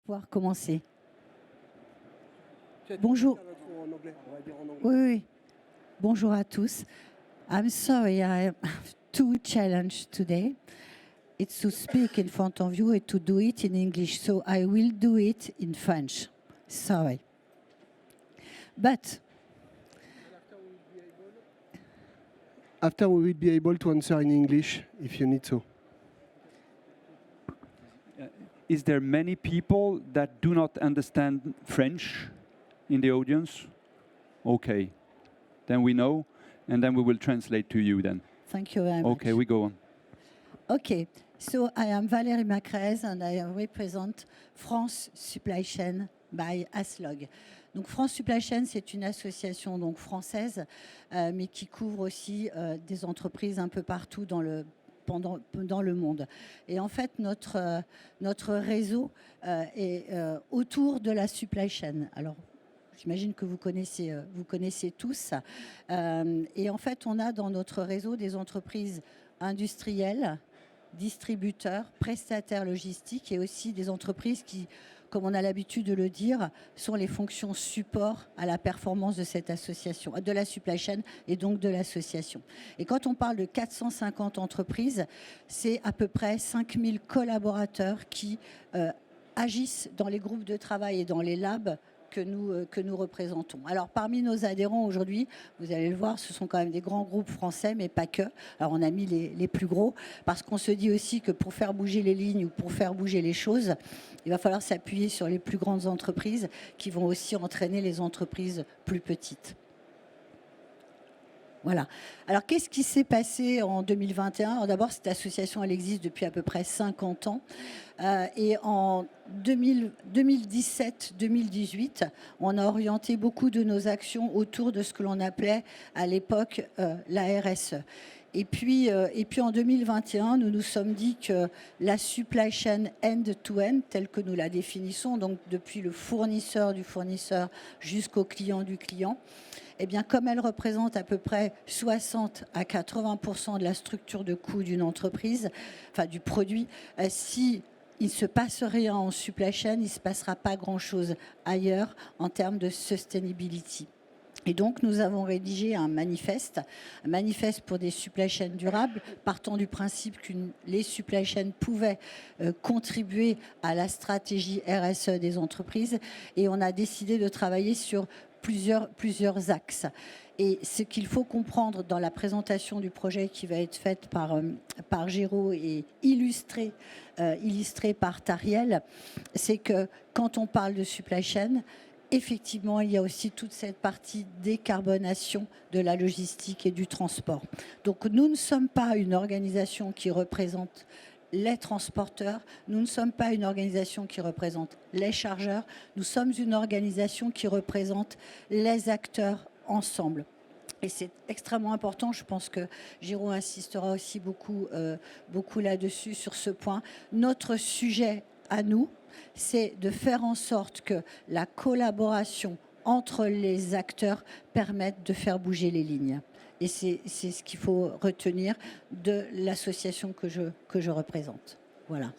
pouvoir commencer. Bonjour. Oui, oui. Bonjour à tous. I'm sorry, I have two challenges today. It's to speak in front of you and to do it in English. So I will do it in French. Sorry. But After we will be able to answer in English if you need so. Is there many people that do not understand French in the audience? Okay, then we know, and then we will translate to you then. thank you very much. Okay, we go on. Okay, so I am Valérie Macrez and I represent France Supply Chain by ASLOG. Donc France Supply Chain, c'est une association donc française, mais qui couvre aussi des entreprises un peu partout dans le monde. Et en fait, notre réseau est autour de la supply chain. Alors, j'imagine que vous connaissez tous. Et en fait, on a dans notre réseau des entreprises industrielles, distributeurs, prestataires logistiques et aussi des entreprises qui, comme on a l'habitude de le dire, sont les fonctions support à la performance de cette association, de la supply chain et donc de l'association. Et quand on parle de 450 entreprises, c'est à peu près 5000 collaborateurs qui agissent dans les groupes de travail et dans les labs que nous représentons. Alors parmi nos adhérents aujourd'hui, vous allez le voir, ce sont quand même des grands groupes français, mais pas que. Alors on a mis les plus gros, parce qu'on se dit aussi que pour faire bouger les lignes ou pour faire bouger les choses, il va falloir s'appuyer sur les plus grandes entreprises qui vont aussi entraîner les entreprises plus petites. Voilà. Alors, qu'est-ce qui s'est passé en 2021 ? Alors, d'abord, cette association, elle existe depuis à peu près 50 ans. Et en 2017-2018, on a orienté beaucoup de nos actions autour de ce que l'on appelait à l'époque la RSE. Et puis en 2021, nous nous sommes dit que la supply chain end-to-end, telle que nous la définissons, donc depuis le fournisseur du fournisseur jusqu'au client du client, eh bien, comme elle représente à peu près 60 à 80% de la structure de coût d'une entreprise, enfin du produit, si il ne se passe rien en supply chain, il ne se passera pas grand-chose ailleurs en termes de sustainability. Et donc, nous avons rédigé un manifeste pour des supply chains durables, partant du principe que les supply chains pouvaient contribuer à la stratégie RSE des entreprises. Et on a décidé de travailler sur plusieurs axes. Et ce qu'il faut comprendre dans la présentation du projet qui va être faite par Géraud et illustré par Tariel, c'est que quand on parle de supply chain, effectivement, il y a aussi toute cette partie décarbonation de la logistique et du transport. Donc, nous ne sommes pas une organisation qui représente les transporteurs, nous ne sommes pas une organisation qui représente les chargeurs, nous sommes une organisation qui représente les acteurs ensemble. Et c'est extrêmement important, je pense que Géraud insistera aussi beaucoup là-dessus, sur ce point. Notre sujet à nous, c'est de faire en sorte que la collaboration entre les acteurs permette de faire bouger les lignes. Et c'est ce qu'il faut retenir de l'association que je représente. Voilà.